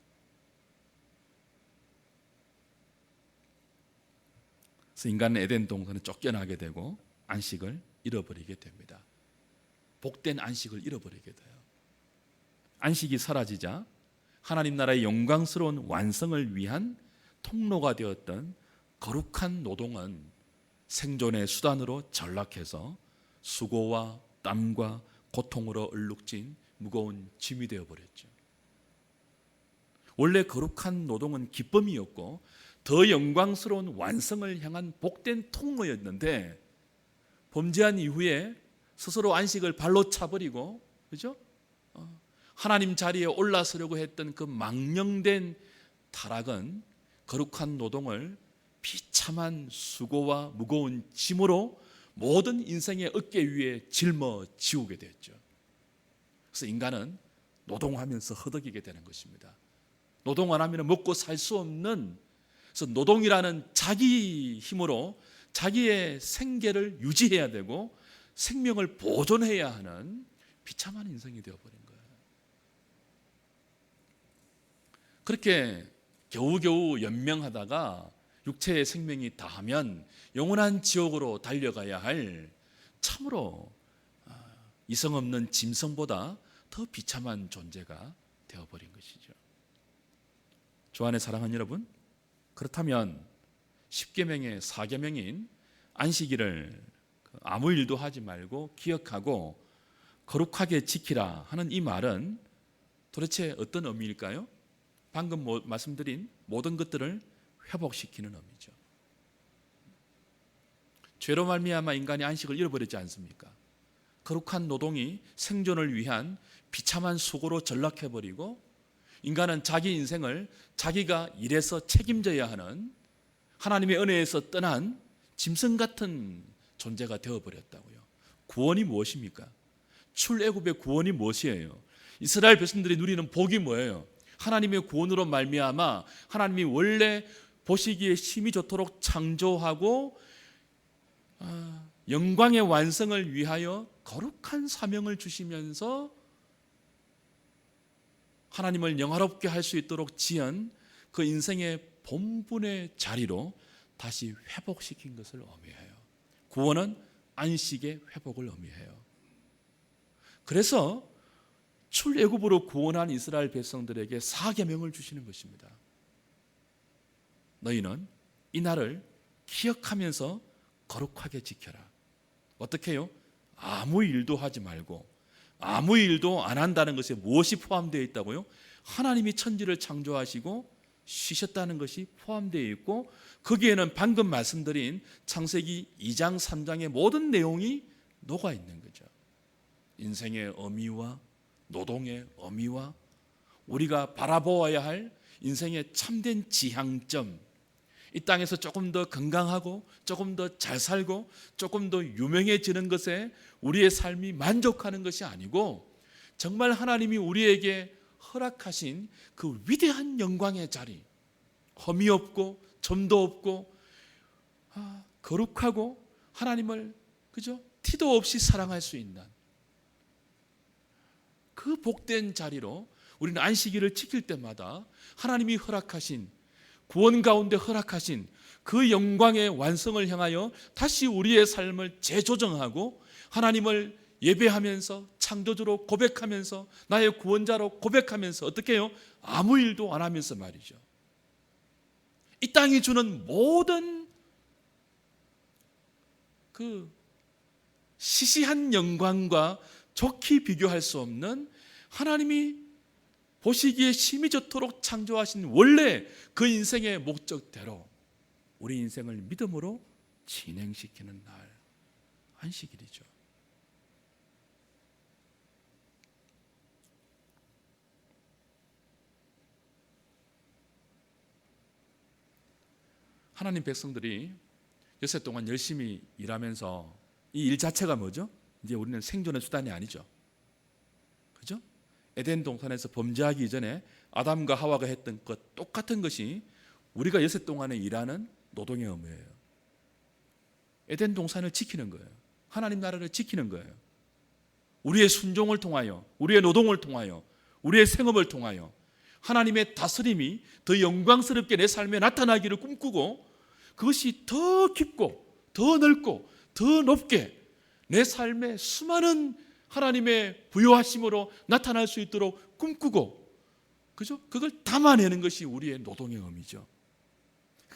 Speaker 1: 그래서 인간은 에덴 동산에 쫓겨나게 되고 안식을 잃어버리게 됩니다. 복된 안식을 잃어버리게 돼요. 안식이 사라지자 하나님 나라의 영광스러운 완성을 위한 통로가 되었던 거룩한 노동은 생존의 수단으로 전락해서 수고와 땀과 고통으로 얼룩진 무거운 짐이 되어버렸죠. 원래 거룩한 노동은 기쁨이었고 더 영광스러운 완성을 향한 복된 통로였는데, 범죄한 이후에 스스로 안식을 발로 차버리고, 그죠? 하나님 자리에 올라서려고 했던 그 망령된 타락은 거룩한 노동을 비참한 수고와 무거운 짐으로 모든 인생의 어깨 위에 짊어지우게 됐죠. 그래서 인간은 노동하면서 허덕이게 되는 것입니다. 노동 안 하면 먹고 살 수 없는, 그래서 노동이라는 자기 힘으로 자기의 생계를 유지해야 되고 생명을 보존해야 하는 비참한 인생이 되어버린 거예요. 그렇게 겨우겨우 연명하다가 육체의 생명이 다하면 영원한 지옥으로 달려가야 할 참으로 이성 없는 짐승보다 더 비참한 존재가 되어버린 것이죠. 주 안에 사랑하는 여러분, 그렇다면 10계명의 4계명인 안식일을 아무 일도 하지 말고 기억하고 거룩하게 지키라 하는 이 말은 도대체 어떤 의미일까요? 방금 말씀드린 모든 것들을 회복시키는 의미죠. 죄로 말미암아 인간이 안식을 잃어버렸지 않습니까? 거룩한 노동이 생존을 위한 비참한 수고로 전락해버리고 인간은 자기 인생을 자기가 일해서 책임져야 하는 하나님의 은혜에서 떠난 짐승 같은 존재가 되어버렸다고요. 구원이 무엇입니까? 출애굽의 구원이 무엇이에요? 이스라엘 백성들이 누리는 복이 뭐예요? 하나님의 구원으로 말미암아 하나님이 원래 보시기에 심히 좋도록 창조하고 영광의 완성을 위하여 거룩한 사명을 주시면서 하나님을 영화롭게 할 수 있도록 지은 그 인생의 본분의 자리로 다시 회복시킨 것을 의미해요. 구원은 안식의 회복을 의미해요. 그래서 출애굽으로 구원한 이스라엘 백성들에게 사계명을 주시는 것입니다. 너희는 이 날을 기억하면서 거룩하게 지켜라. 어떻게 해요? 아무 일도 하지 말고, 아무 일도 안 한다는 것에 무엇이 포함되어 있다고요? 하나님이 천지를 창조하시고 쉬셨다는 것이 포함되어 있고, 거기에는 방금 말씀드린 창세기 2장 3장의 모든 내용이 녹아 있는 거죠. 인생의 의미와 노동의 의미와 우리가 바라보아야 할 인생의 참된 지향점, 이 땅에서 조금 더 건강하고 조금 더 잘 살고 조금 더 유명해지는 것에 우리의 삶이 만족하는 것이 아니고, 정말 하나님이 우리에게 허락하신 그 위대한 영광의 자리, 험이 없고 점도 없고 거룩하고 하나님을 그죠? 티도 없이 사랑할 수 있는 그 복된 자리로 우리는 안식일을 지킬 때마다 하나님이 허락하신, 구원 가운데 허락하신 그 영광의 완성을 향하여 다시 우리의 삶을 재조정하고 하나님을 예배하면서 창조주로 고백하면서 나의 구원자로 고백하면서 어떻게 해요? 아무 일도 안 하면서 말이죠. 이 땅이 주는 모든 그 시시한 영광과 좋게 비교할 수 없는 하나님이 보시기에 심히 좋도록 창조하신 원래 그 인생의 목적대로 우리 인생을 믿음으로 진행시키는 날, 안식일이죠. 하나님 백성들이 엿새 동안 열심히 일하면서 이 일 자체가 뭐죠? 이제 우리는 생존의 수단이 아니죠. 그죠? 에덴 동산에서 범죄하기 이전에 아담과 하와가 했던 것 똑같은 것이 우리가 엿새 동안에 일하는 노동의 의무예요. 에덴 동산을 지키는 거예요. 하나님 나라를 지키는 거예요. 우리의 순종을 통하여, 우리의 노동을 통하여, 우리의 생업을 통하여 하나님의 다스림이 더 영광스럽게 내 삶에 나타나기를 꿈꾸고, 그것이 더 깊고 더 넓고 더 높게 내 삶에 수많은 하나님의 부요하심으로 나타날 수 있도록 꿈꾸고, 그죠? 그걸 담아내는 것이 우리의 노동의 의미죠.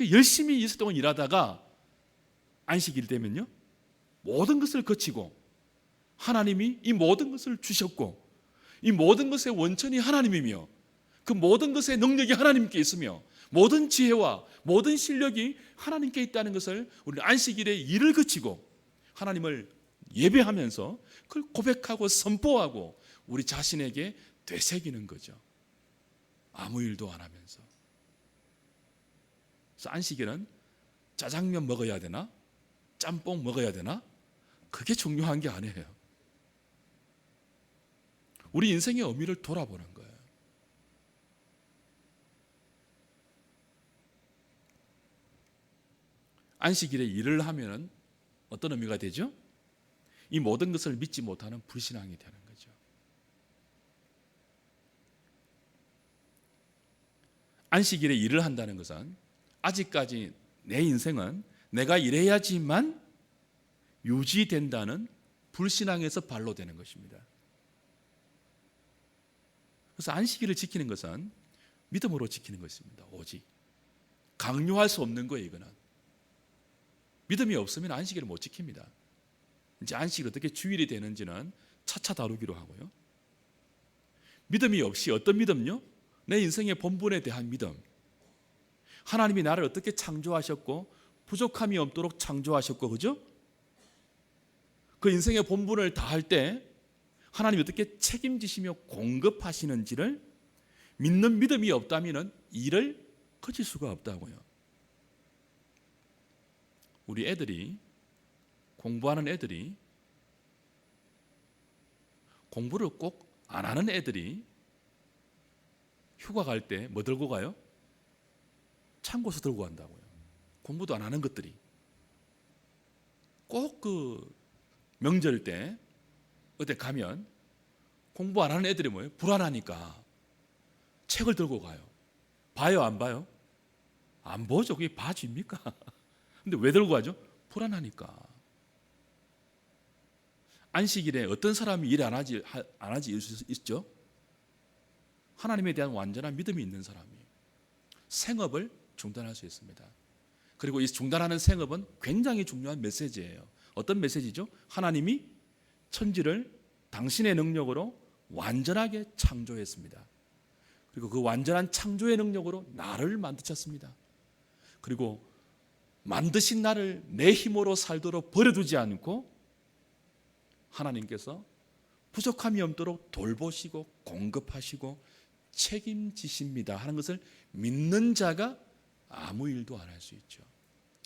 Speaker 1: 열심히 이틀 동안 일하다가 안식일 되면요, 모든 것을 거치고 하나님이 이 모든 것을 주셨고, 이 모든 것의 원천이 하나님이며 그 모든 것의 능력이 하나님께 있으며 모든 지혜와 모든 실력이 하나님께 있다는 것을 우리는 안식일에 일을 그치고 하나님을 예배하면서 그걸 고백하고 선포하고 우리 자신에게 되새기는 거죠. 아무 일도 안 하면서. 그래서 안식일은 짜장면 먹어야 되나? 짬뽕 먹어야 되나? 그게 중요한 게 아니에요. 우리 인생의 의미를 돌아보는 거예요. 안식일에 일을 하면 어떤 의미가 되죠? 이 모든 것을 믿지 못하는 불신앙이 되는 거죠. 안식일에 일을 한다는 것은 아직까지 내 인생은 내가 일해야지만 유지된다는 불신앙에서 반로되는 것입니다. 그래서 안식일을 지키는 것은 믿음으로 지키는 것입니다. 오직 강요할 수 없는 거예요. 이거는 믿음이 없으면 안식일을 못 지킵니다. 이제 안식일이 어떻게 주일이 되는지는 차차 다루기로 하고요. 믿음이 없이, 어떤 믿음요? 내 인생의 본분에 대한 믿음. 하나님이 나를 어떻게 창조하셨고 부족함이 없도록 창조하셨고, 그죠? 그 인생의 본분을 다할 때 하나님이 어떻게 책임지시며 공급하시는지를 믿는 믿음이 없다면 일을 거칠 수가 없다고요. 우리 애들이, 공부하는 애들이, 공부를 꼭 안 하는 애들이 휴가 갈 때 뭐 들고 가요? 참고서 들고 간다고요. 공부도 안 하는 것들이 꼭 그 명절 때 어디 가면 공부 안 하는 애들이 뭐예요? 불안하니까 책을 들고 가요. 봐요, 안 봐요? 안 보죠. 그게 봐집니까? 근데 왜 들고 가죠? 불안하니까. 안식일에 어떤 사람이 일 안 하지 있죠? 하나님에 대한 완전한 믿음이 있는 사람이 생업을 중단할 수 있습니다. 그리고 이 중단하는 생업은 굉장히 중요한 메시지예요. 어떤 메시지죠? 하나님이 천지를 당신의 능력으로 완전하게 창조했습니다. 그리고 그 완전한 창조의 능력으로 나를 만드셨습니다. 그리고 만드신 나를 내 힘으로 살도록 버려두지 않고 하나님께서 부족함이 없도록 돌보시고 공급하시고 책임지십니다 하는 것을 믿는 자가 아무 일도 안 할 수 있죠.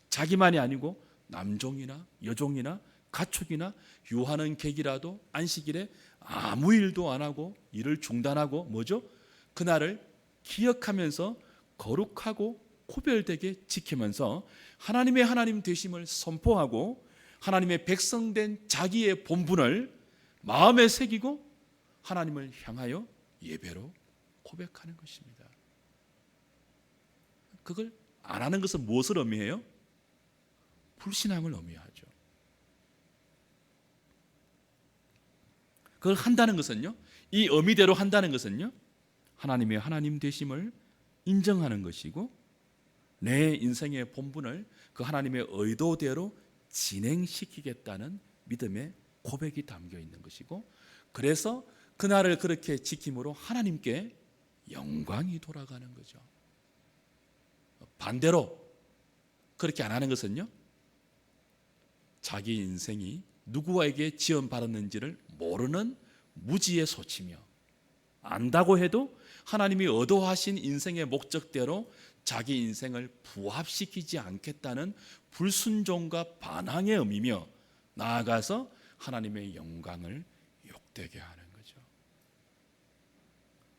Speaker 1: 자기만이 아니고 남종이나 여종이나 가축이나 유하는 객이라도 안식일에 아무 일도 안 하고 일을 중단하고 뭐죠? 그날을 기억하면서 거룩하고 구별되게 지키면서 하나님의 하나님 되심을 선포하고 하나님의 백성된 자기의 본분을 마음에 새기고 하나님을 향하여 예배로 고백하는 것입니다. 그걸 안 하는 것은 무엇을 의미해요? 불신앙을 의미하죠. 그걸 한다는 것은요, 이 의미대로 한다는 것은요, 하나님의 하나님 되심을 인정하는 것이고 내 인생의 본분을 그 하나님의 의도대로 진행시키겠다는 믿음의 고백이 담겨 있는 것이고, 그래서 그날을 그렇게 지킴으로 하나님께 영광이 돌아가는 거죠. 반대로 그렇게 안 하는 것은요, 자기 인생이 누구에게 지원받았는지를 모르는 무지의 소치며, 안다고 해도 하나님이 의도하신 인생의 목적대로 자기 인생을 부합시키지 않겠다는 불순종과 반항의 의미며, 나아가서 하나님의 영광을 욕되게 하는 거죠.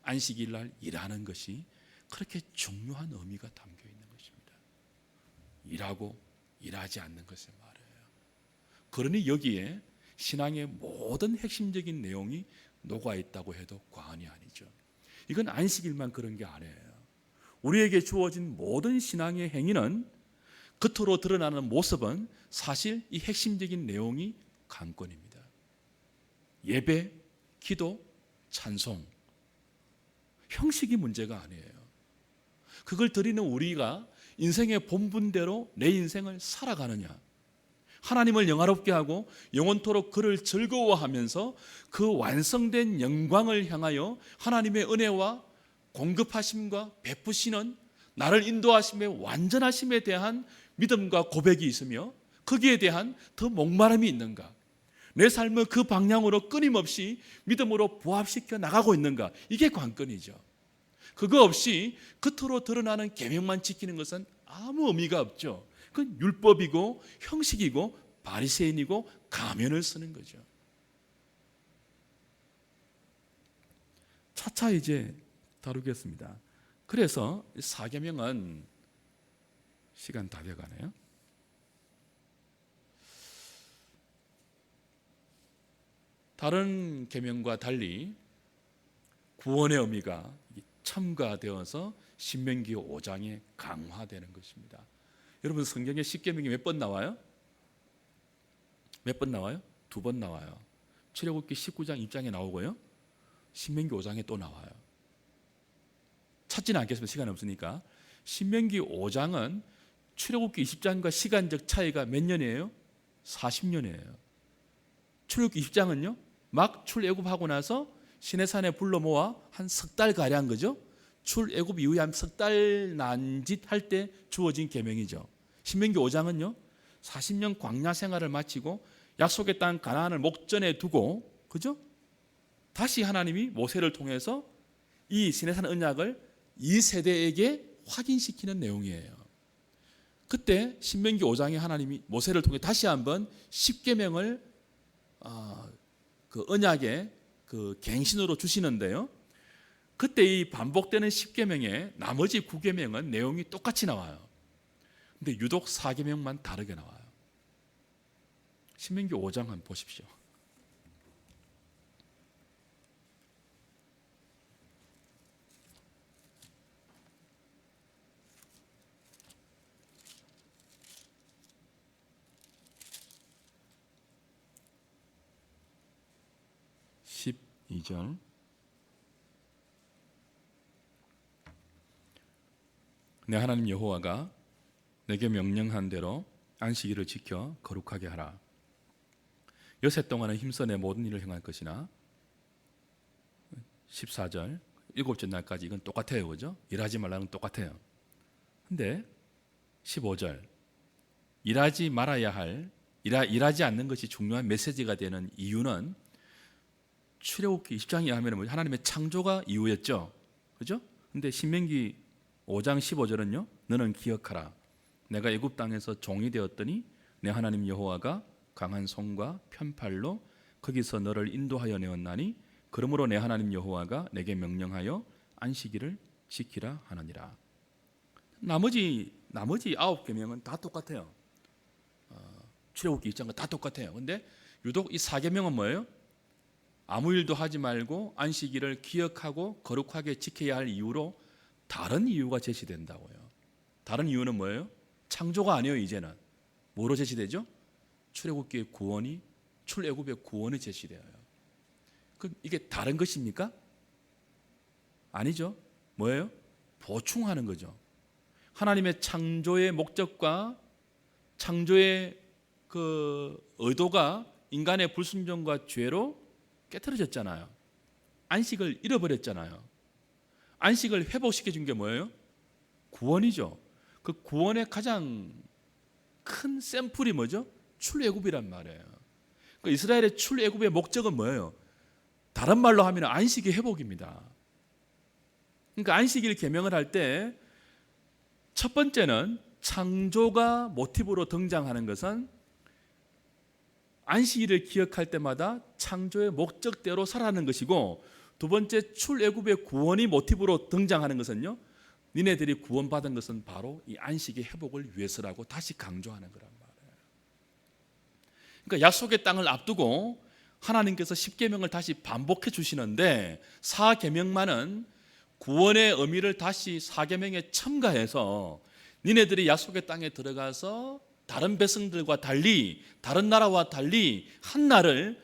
Speaker 1: 안식일 날 일하는 것이 그렇게 중요한 의미가 담겨 있는 것입니다. 일하고 일하지 않는 것의 말이에요. 그러니 여기에 신앙의 모든 핵심적인 내용이 녹아 있다고 해도 과언이 아니죠. 이건 안식일만 그런 게 아니에요. 우리에게 주어진 모든 신앙의 행위는, 겉으로 드러나는 모습은 사실 이 핵심적인 내용이 관건입니다. 예배, 기도, 찬송, 형식이 문제가 아니에요. 그걸 드리는 우리가 인생의 본분대로 내 인생을 살아가느냐, 하나님을 영화롭게 하고 영원토록 그를 즐거워하면서 그 완성된 영광을 향하여 하나님의 은혜와 공급하심과 베푸시는 나를 인도하심의 완전하심에 대한 믿음과 고백이 있으며, 거기에 대한 더 목마름이 있는가, 내 삶을 그 방향으로 끊임없이 믿음으로 부합시켜 나가고 있는가, 이게 관건이죠. 그거 없이 겉으로 드러나는 계명만 지키는 것은 아무 의미가 없죠. 그건 율법이고 형식이고 바리새인이고 가면을 쓰는 거죠. 차차 이제 다루겠습니다. 그래서 사계명은 시간 다 돼가네요. 다른 계명과 달리 구원의 의미가 첨가되어서 신명기 5장에 강화되는 것입니다. 여러분, 성경에 십계명이 몇 번 나와요? 몇 번 나와요? 2번 나와요. 출애굽기 19장 2장에 나오고요, 신명기 5장에 또 나와요. 찾지는 않겠습니다. 시간이 없으니까. 신명기 5장은 출애굽기 20장과 시간적 차이가 몇 년이에요? 40년이에요. 출애굽기 20장은요, 막 출애굽하고 나서 시내산에 불러 모아 한 석 달 가량, 그죠? 출애굽 이후에 한 석 달 난짓 할 때 주어진 계명이죠. 신명기 5장은요, 40년 광야 생활을 마치고 약속의 땅 가나안을 목전에 두고, 그죠? 다시 하나님이 모세를 통해서 이 시내산 언약을 이 세대에게 확인시키는 내용이에요. 그때 신명기 5장에 하나님이 모세를 통해 다시 한번 십계명을 그 언약의 그 갱신으로 주시는데요, 그때 이 반복되는 십계명에 나머지 9계명은 내용이 똑같이 나와요. 근데 유독 4계명만 다르게 나와요. 신명기 5장 한번 보십시오. 2절 내 하나님 여호와가 내게 명령한 대로 안식일을 지켜 거룩하게 하라. 여세 동안은 힘써 내 모든 일을 행할 것이나 14절 일곱째 날까지 이건 똑같아요. 그죠? 일하지 말라는 똑같아요. 근데 15절 일하지 말아야 할 일하지 않는 것이 중요한 메시지가 되는 이유는 출애굽기 20장에 하면 하나님의 창조가 이유였죠. 그죠? 근데 신명기 5장 15절은요. 너는 기억하라. 내가 애굽 땅에서 종이 되었더니 내 하나님 여호와가 강한 손과 편팔로 거기서 너를 인도하여 내었나니 그러므로 내 하나님 여호와가 내게 명령하여 안식일을 지키라 하느니라. 나머지 9계명은 다 똑같아요. 출애굽기 2장과 다 똑같아요. 근데 유독 이 4계명은 뭐예요? 아무 일도 하지 말고 안식일을 기억하고 거룩하게 지켜야 할 이유로 다른 이유가 제시된다고요. 다른 이유는 뭐예요? 창조가 아니에요. 이제는 뭐로 제시되죠? 출애굽의 구원이 제시되어요. 이게 다른 것입니까? 아니죠. 뭐예요? 보충하는 거죠. 하나님의 창조의 목적과 창조의 그 의도가 인간의 불순종과 죄로 깨트려졌잖아요. 안식을 잃어버렸잖아요. 안식을 회복시켜 준 게 뭐예요? 구원이죠. 그 구원의 가장 큰 샘플이 뭐죠? 출애굽이란 말이에요. 그 이스라엘의 출애굽의 목적은 뭐예요? 다른 말로 하면 안식의 회복입니다. 그러니까 안식일 계명을 할 때 첫 번째는 창조가 모티브로 등장하는 것은 안식일을 기억할 때마다 창조의 목적대로 살아가는 것이고, 두 번째 출애굽의 구원이 모티브로 등장하는 것은요, 니네들이 구원받은 것은 바로 이 안식의 회복을 위해서라고 다시 강조하는 거란 말이에요. 그러니까 약속의 땅을 앞두고 하나님께서 10계명을 다시 반복해 주시는데 4계명만은 구원의 의미를 다시 4계명에 첨가해서 니네들이 약속의 땅에 들어가서 다른 백성들과 달리, 다른 나라와 달리 한 날을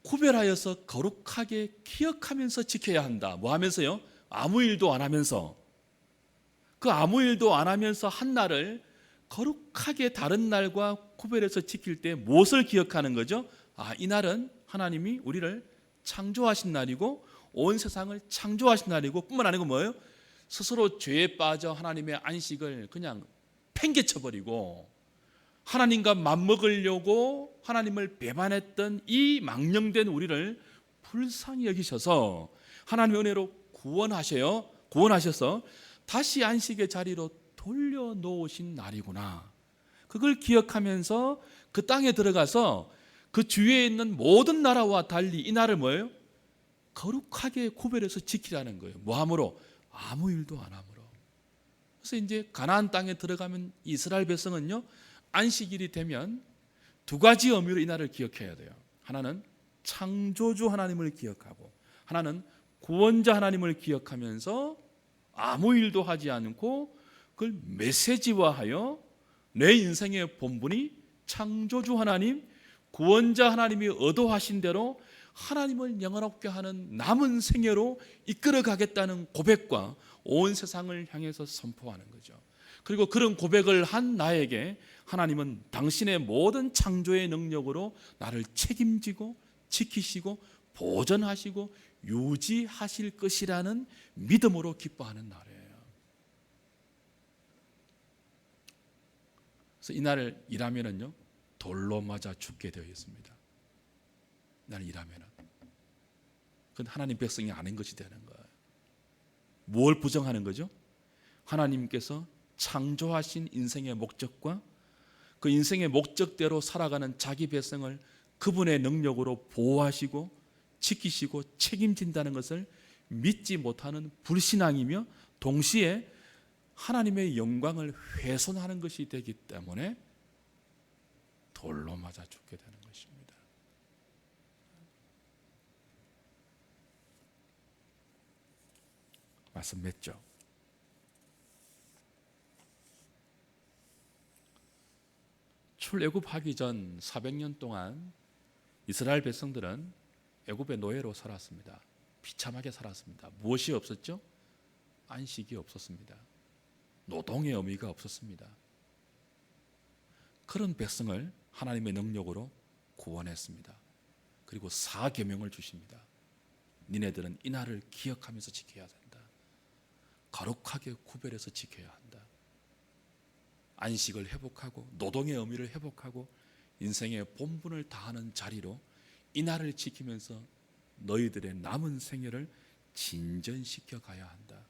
Speaker 1: 구별하여서 거룩하게 기억하면서 지켜야 한다. 뭐 하면서요? 아무 일도 안 하면서. 그 아무 일도 안 하면서 한 날을 거룩하게 다른 날과 구별해서 지킬 때 무엇을 기억하는 거죠? 이 날은 하나님이 우리를 창조하신 날이고 온 세상을 창조하신 날이고, 뿐만 아니고 뭐예요? 스스로 죄에 빠져 하나님의 안식을 그냥 팽개쳐버리고 하나님과 맞먹으려고 하나님을 배반했던 이 망령된 우리를 불쌍히 여기셔서 하나님의 은혜로 구원하셔서 다시 안식의 자리로 돌려놓으신 날이구나. 그걸 기억하면서 그 땅에 들어가서 그 주위에 있는 모든 나라와 달리 이 날을 뭐예요? 거룩하게 구별해서 지키라는 거예요. 뭐함으로? 아무 일도 안 함으로. 그래서 이제 가나안 땅에 들어가면 이스라엘 백성은요, 안식일이 되면 두 가지 의미로 이 날을 기억해야 돼요. 하나는 창조주 하나님을 기억하고, 하나는 구원자 하나님을 기억하면서 아무 일도 하지 않고 그걸 메시지화하여 내 인생의 본분이 창조주 하나님, 구원자 하나님이 의도하신 대로 하나님을 영원롭게 하는 남은 생애로 이끌어 가겠다는 고백과 온 세상을 향해서 선포하는 거죠. 그리고 그런 고백을 한 나에게 하나님은 당신의 모든 창조의 능력으로 나를 책임지고 지키시고 보존하시고 유지하실 것이라는 믿음으로 기뻐하는 날이에요. 그래서 이 날을 일하면은요, 돌로 맞아 죽게 되어 있습니다. 나는 일하면은. 그건 하나님 백성이 아닌 것이 되는 거예요. 뭘 부정하는 거죠? 하나님께서 창조하신 인생의 목적과 그 인생의 목적대로 살아가는 자기 백성을 그분의 능력으로 보호하시고 지키시고 책임진다는 것을 믿지 못하는 불신앙이며, 동시에 하나님의 영광을 훼손하는 것이 되기 때문에 돌로 맞아 죽게 되는 것입니다. 말씀 맺죠. 출애굽하기 전 400년 동안 이스라엘 백성들은 애굽의 노예로 살았습니다. 비참하게 살았습니다. 무엇이 없었죠? 안식이 없었습니다. 노동의 의미가 없었습니다. 그런 백성을 하나님의 능력으로 구원했습니다. 그리고 사계명을 주십니다. 니네들은 이 날을 기억하면서 지켜야 된다. 거룩하게 구별해서 지켜야 한다. 안식을 회복하고 노동의 의미를 회복하고 인생의 본분을 다하는 자리로 이 날을 지키면서 너희들의 남은 생애를 진전시켜 가야 한다.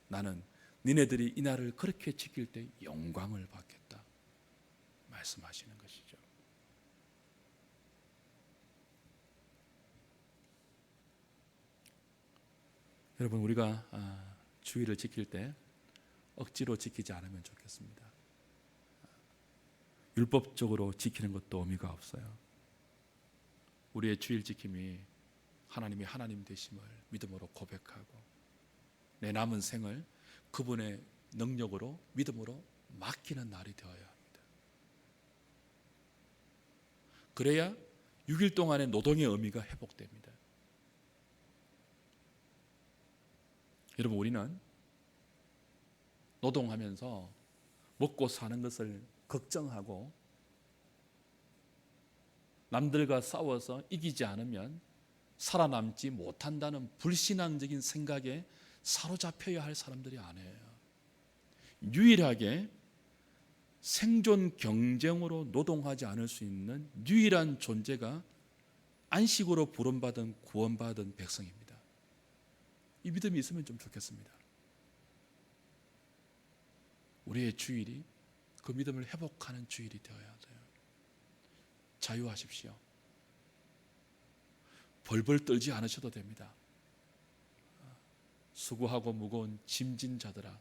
Speaker 1: 나는 니네들이 이 날을 그렇게 지킬 때 영광을 받겠다 말씀하시는 것이죠. 여러분, 우리가 주일을 지킬 때 억지로 지키지 않으면 좋겠습니다. 율법적으로 지키는 것도 의미가 없어요. 우리의 주일 지킴이 하나님이 하나님 되심을 믿음으로 고백하고 내 남은 생을 그분의 능력으로 믿음으로 맡기는 날이 되어야 합니다. 그래야 6일 동안의 노동의 의미가 회복됩니다. 여러분, 우리는 노동하면서 먹고 사는 것을 걱정하고 남들과 싸워서 이기지 않으면 살아남지 못한다는 불신앙적인 생각에 사로잡혀야 할 사람들이 아니에요. 유일하게 생존 경쟁으로 노동하지 않을 수 있는 유일한 존재가 안식으로 부름받은 구원받은 백성입니다. 이 믿음이 있으면 좀 좋겠습니다. 우리의 주일이 그 믿음을 회복하는 주일이 되어야 돼요. 자유하십시오. 벌벌 떨지 않으셔도 됩니다. 수고하고 무거운 짐진 자들아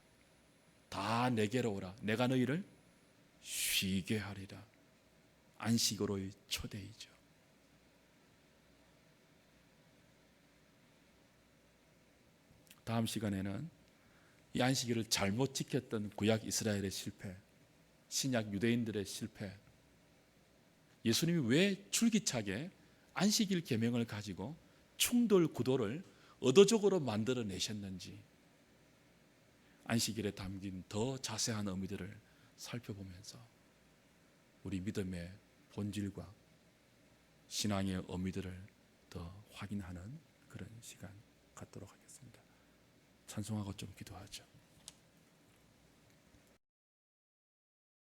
Speaker 1: 다 내게로 오라. 내가 너희를 쉬게 하리라. 안식으로의 초대이죠. 다음 시간에는 이 안식일을 잘못 지켰던 구약 이스라엘의 실패, 신약 유대인들의 실패, 예수님이 왜 줄기차게 안식일 계명을 가지고 충돌 구도를 의도적으로 만들어내셨는지 안식일에 담긴 더 자세한 의미들을 살펴보면서 우리 믿음의 본질과 신앙의 의미들을 더 확인하는 그런 시간 갖도록 하겠습니다. 찬송하고 좀 기도하죠.